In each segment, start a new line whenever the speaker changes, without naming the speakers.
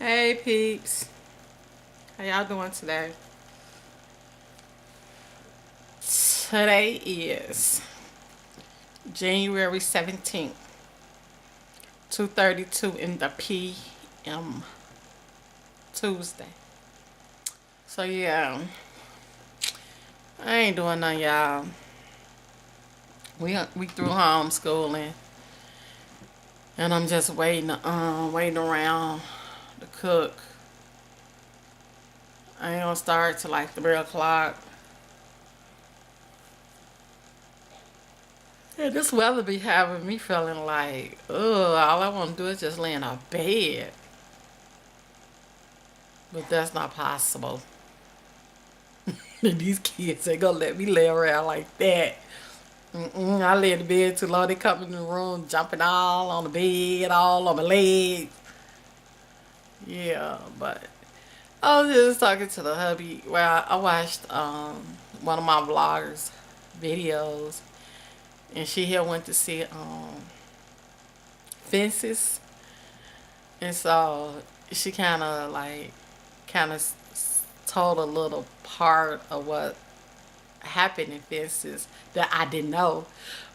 Hey peeps, how y'all doing today? Today is January 17th, 2:32 in the PM, Tuesday. So yeah, I ain't doing nothing, y'all. We through homeschooling, and I'm just waiting around to cook. I ain't gonna start till like 3 o'clock. Yeah, this weather be having me feeling like, ugh, all I want to do is just lay in a bed. But that's not possible. These kids ain't gonna let me lay around like that. I lay in the bed too long. They come in the room jumping all on the bed, all on my legs. Yeah, but I was just talking to the hubby. Well, I watched one of my vloggers' videos, and she here went to see Fences. And so she kind of told a little part of what happened in Fences that I didn't know.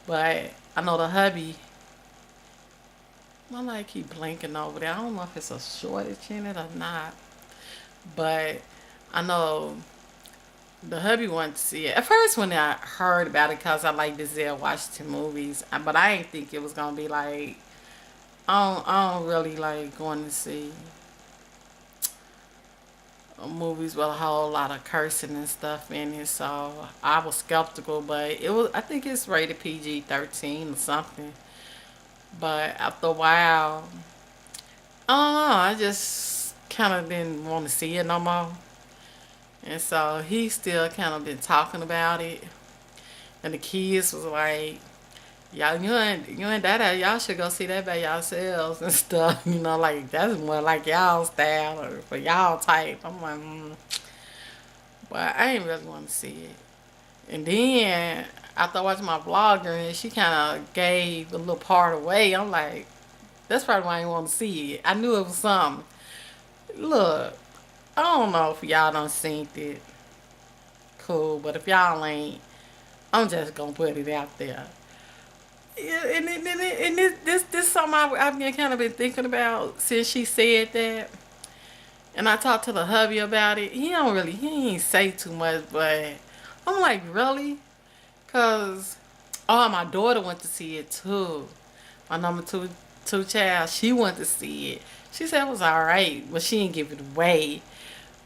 But I know the hubby, my light keep blinking over there. I don't know if it's a shortage in it or not. But I know the hubby wanted to see it. At first when I heard about it, because I like Denzel Washington movies, but I didn't think it was going to be like, I don't really like going to see movies with a whole lot of cursing and stuff in it, so I was skeptical. But I think it's rated PG-13 or something. But after a while, I don't know, I just kind of didn't want to see it no more. And so he still kind of been talking about it, and the kids was like, y'all, you and Dada, y'all should go see that by yourselves and stuff. Like that's more like y'all style or for y'all type. I'm like, but I ain't really want to see it. And then after watching my vlogger, and she kind of gave a little part away, I'm like, that's probably why I didn't want to see it. I knew it was something. Look, I don't know if y'all done seen it. Cool, but if y'all ain't, I'm just gonna put it out there. Yeah, and this something I've been kind of been thinking about since she said that. And I talked to the hubby about it. He ain't say too much, but I'm like, really? Cause my daughter went to see it too. My number two child, she went to see it. She said it was alright, but she didn't give it away.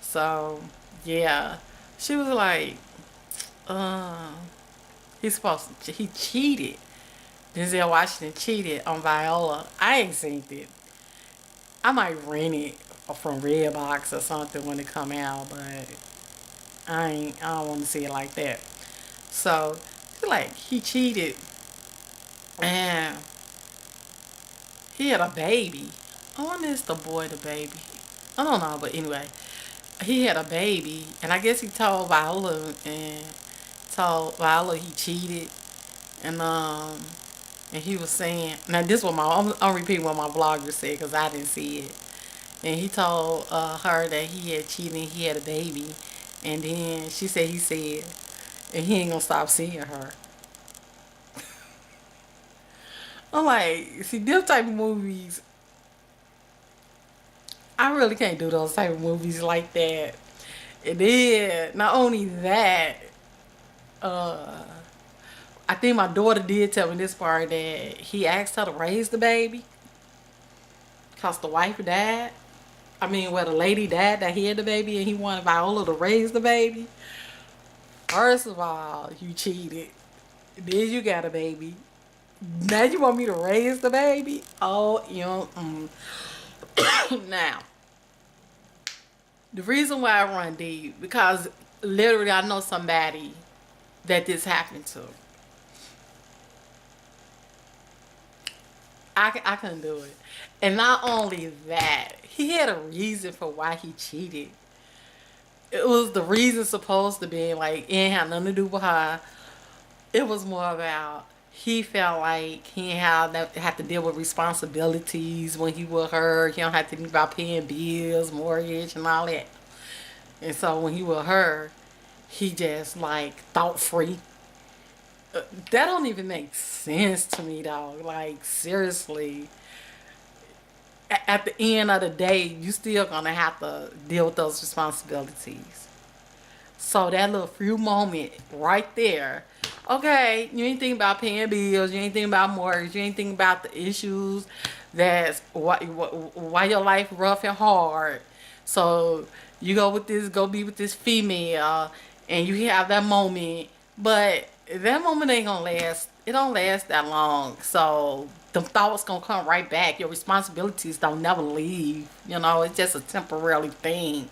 So yeah, she was like, uh, he cheated. Denzel Washington cheated on Viola. I ain't seen it. I might rent it from Redbox or something when it come out, but I don't want to see it like that. So like he cheated and he had a baby. I wonder if it's the boy the baby. I don't know, but anyway, he had a baby, and I guess he told Viola he cheated, and and he was saying, now this is what I'm repeating what my vlogger said because I didn't see it. And he told her that he had cheated and he had a baby. And then she said he said, and he ain't gonna stop seeing her. I'm like, see, them type of movies, I really can't do those type of movies like that. And then, not only that, uh, I think my daughter did tell me this part that he asked her to raise the baby because the wife died. I mean, the lady died that he had the baby and he wanted Viola to raise the baby. First of all, you cheated. Then you got a baby. Now you want me to raise the baby? Oh, Now, the reason why I run deep, because literally I know somebody that this happened to. I couldn't do it. And not only that, he had a reason for why he cheated. It was the reason supposed to be like it ain't had nothing to do with her. It was more about he felt like he didn't have to deal with responsibilities when he with her. He don't have to think about paying bills, mortgage, and all that. And so when he with her, he just like thought free. That don't even make sense to me, dog. Like seriously, at the end of the day, you still gonna have to deal with those responsibilities. So that little few moment right there, okay, you ain't thinking about paying bills, you ain't thinking about mortgage, you ain't thinking about the issues that's why your life rough and hard. So you go be with this female, and you have that moment, but that moment ain't gonna last. It don't last that long. So the thoughts gonna come right back. Your responsibilities don't never leave. You know, it's just a temporary thing.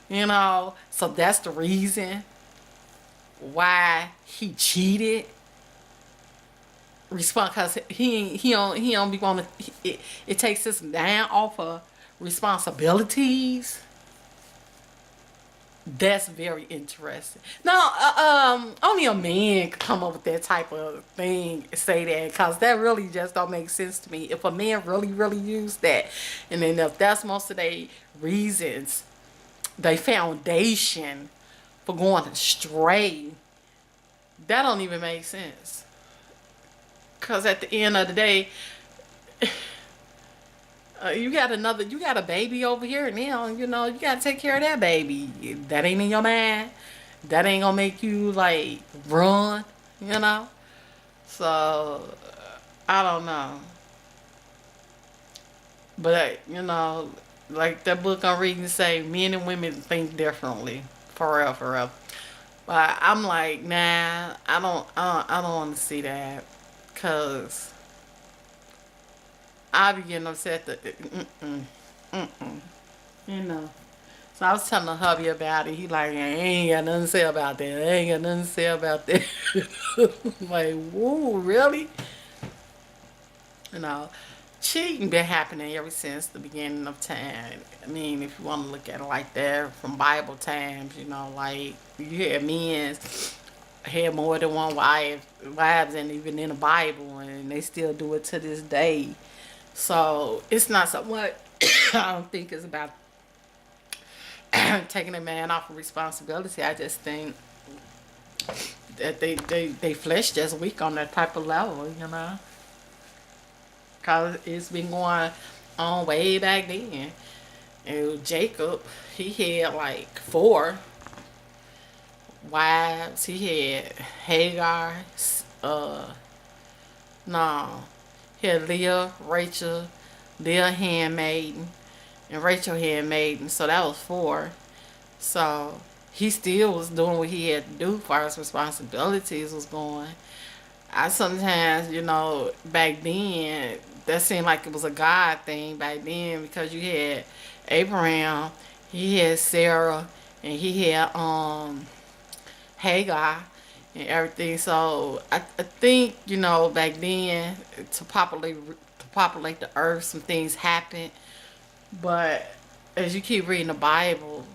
You know, so that's the reason why he cheated. Respond, cause he don't be want to. It takes us down off of responsibilities. That's very interesting. Now, only a man could come up with that type of thing, say that, cause that really just don't make sense to me. If a man really used that, and then if that's most of their reasons, their foundation for going astray, that don't even make sense. Cause at the end of the day, you got a baby over here now. You know, you gotta take care of that baby. That ain't in your mind. That ain't gonna make you like run. You know. So I don't know, but you know, like that book I'm reading say, men and women think differently. For real, for real. But I'm like, nah, I don't want to see that, cause I be getting upset that, you know. So I was telling the hubby about it. He like, I ain't got nothing to say about that. I ain't got nothing to say about that. I'm like, whoa, really? You know, cheating been happening ever since the beginning of time. I mean, if you want to look at it like that, from Bible times, you know, like you had men had more than one wives, and even in the Bible, and they still do it to this day. So it's not so much. I don't think it's about taking a man off of responsibility. I just think that they flesh just weak on that type of level, you know, cause it's been going on way back then. And Jacob, he had like four wives. He had Hagar, uh, no, he had Leah, Rachel, Leah handmaiden, and Rachel handmaiden. So that was four. So he still was doing what he had to do as far as responsibilities was going. I sometimes, you know, back then, that seemed like it was a God thing back then, because you had Abraham, he had Sarah, and he had Hagar and everything. So I think, you know, back then, to populate the earth, some things happened. But as you keep reading the Bible,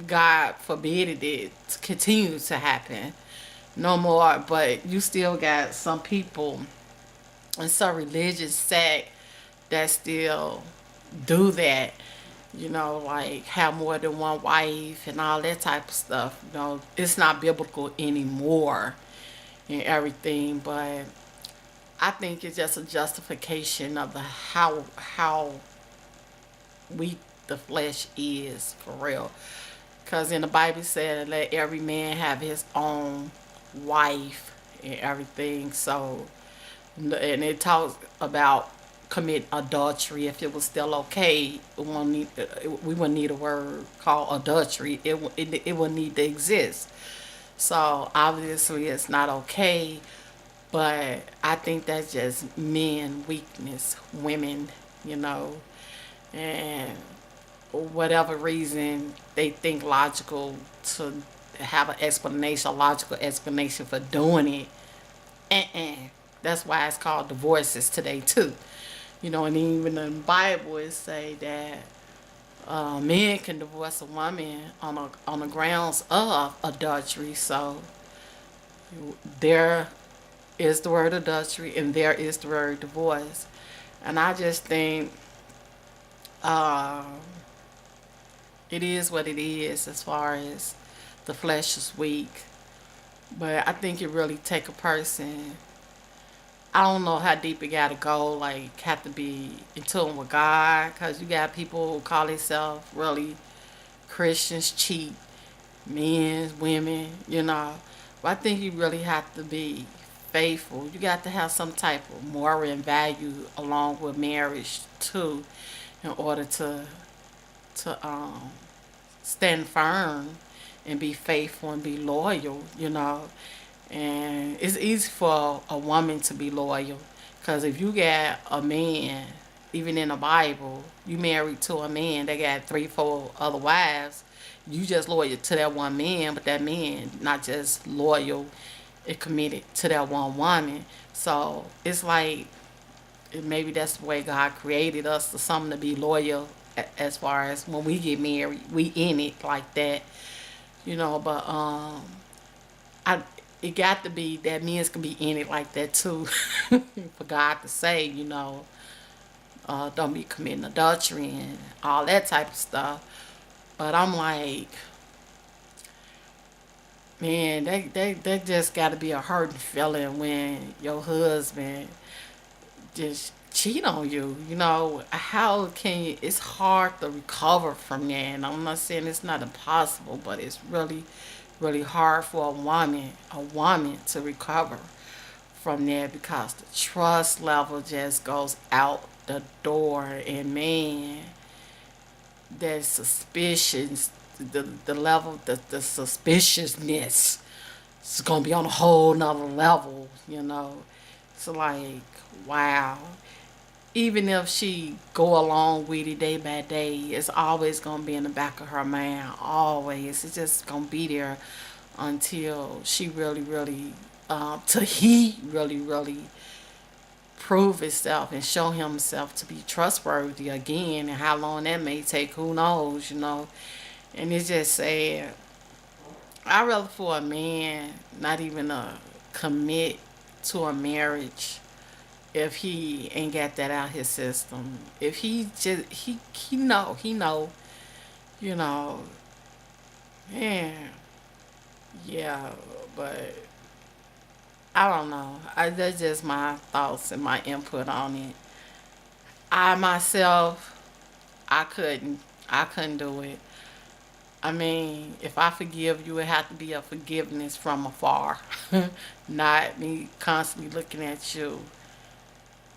God forbid it to continue to happen no more. But you still got some people and some religious sect that still do that. You know, like have more than one wife and all that type of stuff. You know, it's not biblical anymore and everything. But I think it's just a justification of the how weak the flesh is for real. Because in the Bible said, let every man have his own wife and everything. So, and it talks about commit adultery. If it was still okay, we wouldn't need a word called adultery. It wouldn't need to exist. So obviously it's not okay. But I think that's just men weakness, women, you know, and whatever reason they think logical to have an explanation, a logical explanation for doing it. That's why it's called divorces today too. You know, and even in the Bible it say that men can divorce a woman on the grounds of adultery. So they're is the word adultery, and there is the word divorce. And I just think uh, it is what it is as far as the flesh is weak. But I think it really take a person. I don't know how deep it gotta go. Like, have to be in tune with God, cause you got people who call themselves really Christians cheat men, women, you know. But I think you really have to be faithful. You got to have some type of moral and value along with marriage too, in order to stand firm and be faithful and be loyal, you know. And it's easy for a woman to be loyal, because if you got a man, even in the Bible, you married to a man that got three, four other wives, you just loyal to that one man, but that man not just loyal and committed to that one woman. So it's like, maybe that's the way God created us, to something to be loyal, as far as when we get married, we in it like that, you know. But I it got to be that men's can be in it like that too, for God to say, you know, don't be committing adultery and all that type of stuff. But I'm like, man, that just got to be a hurting feeling when your husband just cheat on you. You know, how can you? It's hard to recover from that. And I'm not saying it's not impossible, but it's really, really hard for a woman to recover from that, because the trust level just goes out the door. And man, that suspicions, the level, the suspiciousness is gonna be on a whole nother level, you know. It's like, wow. Even if she go along with it day by day, it's always gonna be in the back of her mind. Always, it's just gonna be there until she really, really, till he really, really prove himself and show himself to be trustworthy again. And how long that may take, who knows, you know. And it's just sad. I rather for a man not even commit to a marriage if he ain't got that out his system. If he know, you know, man, yeah. But I don't know. That's just my thoughts and my input on it. I myself, I couldn't. I couldn't do it. I mean, if I forgive you, it have to be a forgiveness from afar, not me constantly looking at you.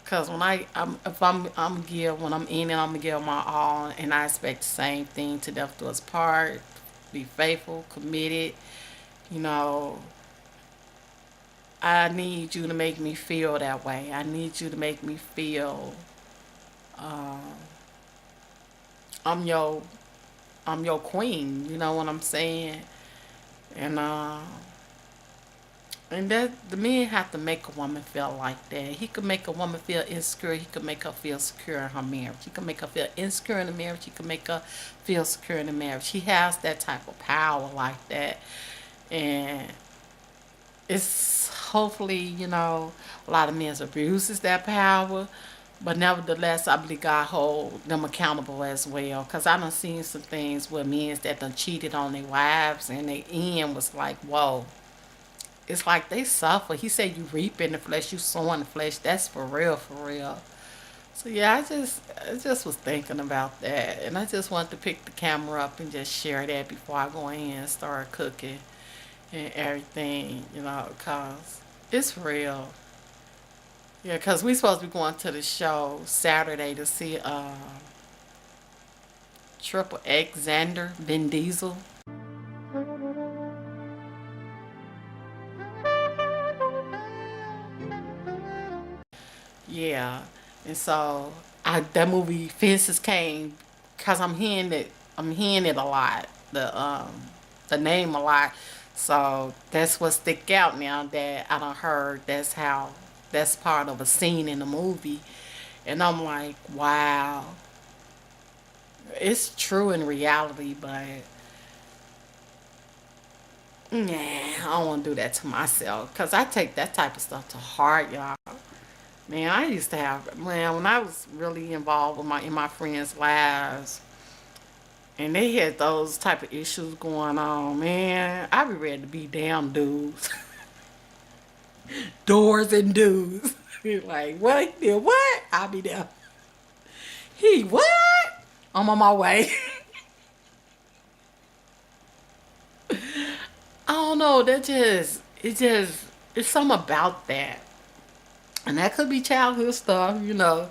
Cause when if I'm give when I'm in it, I'm gonna give my all, and I expect the same thing to death do us part. Be faithful, committed. You know, I need you to make me feel that way. I need you to make me feel um, I'm your I'm your queen. You know what I'm saying? And and that the men have to make a woman feel like that. He could make a woman feel insecure. He could make her feel secure in her marriage. He could make her feel insecure in the marriage. He could make her feel secure in the marriage. He has that type of power like that. And it's hopefully, you know, a lot of men abuses that power. But nevertheless, I believe God hold them accountable as well. Because I done seen some things where men that done cheated on their wives, and their end was like, whoa. It's like they suffer. He said you reap in the flesh, you sow in the flesh. That's for real, for real. So yeah, I just was thinking about that, and I just wanted to pick the camera up and just share that before I go in and start cooking and everything, you know, cause it's real. Yeah, cause we supposed to be going to the show Saturday to see Triple X Xander Vin Diesel. Yeah, and so that movie Fences came because I'm hearing it a lot, the name a lot. So that's what stick out now that I done heard. That's part of a scene in the movie, and I'm like, wow, it's true in reality. But Nah, I don't want to do that to myself. Because I take that type of stuff to heart, y'all. Man, I used to have, man, when I was really involved with in my friends' lives, and they had those type of issues going on, man, I be ready to be damn dudes. Doors and dudes. Like, what? He did what? I'll be there. He what? I'm on my way. I don't know. It's something about that. And that could be childhood stuff, you know.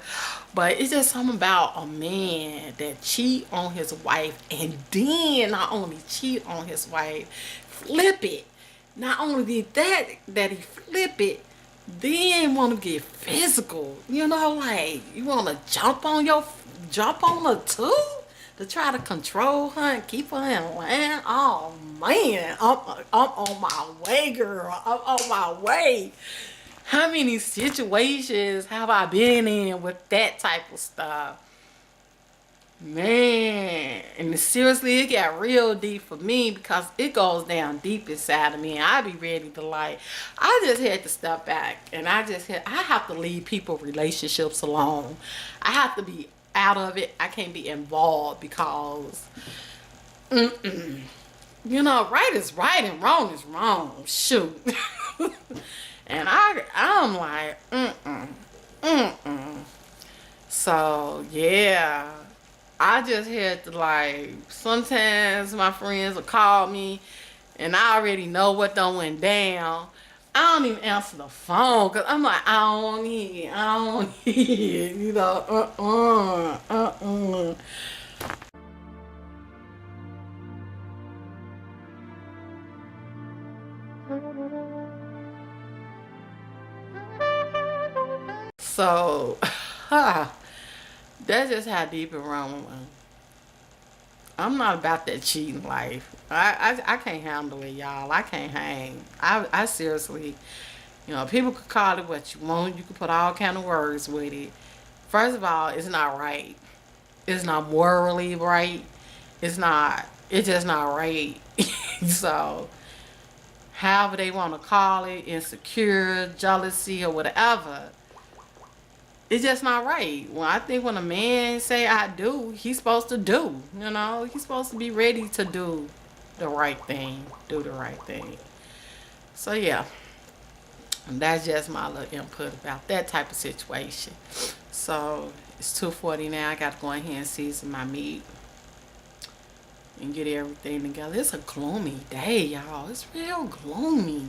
But it's just something about a man that cheat on his wife and then not only cheat on his wife, flip it. Not only did that he flip it, then want to get physical. You know, like you want to jump on her too to try to control her and keep her in line. Oh man, I'm on my way, girl. I'm on my way. How many situations have I been in with that type of stuff? Man, and seriously, it got real deep for me because it goes down deep inside of me, and I be ready to like. I just had to step back, and I have to leave people relationships alone. I have to be out of it. I can't be involved because, you know, right is right and wrong is wrong. Shoot. And I'm like, So, yeah. I just had to like, sometimes my friends will call me and I already know what done went down. I don't even answer the phone because I'm like, I don't need it. I don't need it. You know, So, that's just how deep it runs. I'm not about that cheating life. I can't handle it, y'all. I can't hang. I seriously, you know, people could call it what you want. You can put all kind of words with it. First of all, it's not right. It's not morally right. It's not. It's just not right. So, however they want to call it, insecure, jealousy, or whatever. It's just not right. Well, I think when a man say I do, he's supposed to do. You know, he's supposed to be ready to do the right thing. Do the right thing. So yeah, that's just my little input about that type of situation. So it's 2:40 now. I got to go in here and season my meat and get everything together. It's a gloomy day, y'all. It's real gloomy.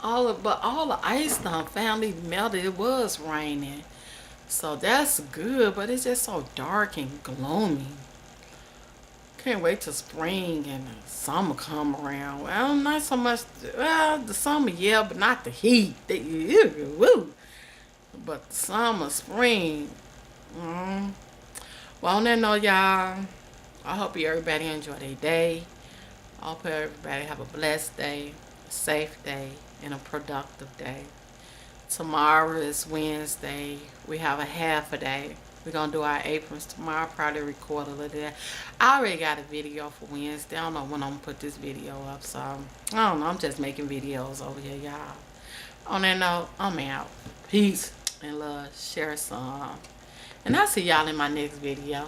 But all the ice done finally melted. It was raining, so that's good. But it's just so dark and gloomy. Can't wait till spring and summer come around. Well, not so much. Well, the summer, yeah, but not the heat. Woo. But the summer, spring. Well, on that note, y'all, I hope everybody enjoy their day. I hope everybody have a blessed day, a safe day, and a productive day. Tomorrow is Wednesday. We have a half a day. We're going to do our aprons tomorrow. Probably record a little bit. I already got a video for Wednesday. I don't know when I'm going to put this video up. So, I don't know. I'm just making videos over here, y'all. On that note, I'm out. Peace and love. Share some. And I'll see y'all in my next video.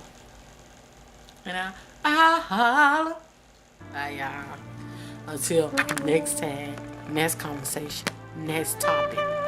And I'll holla. Bye, y'all. Until next time, next conversation, next topic.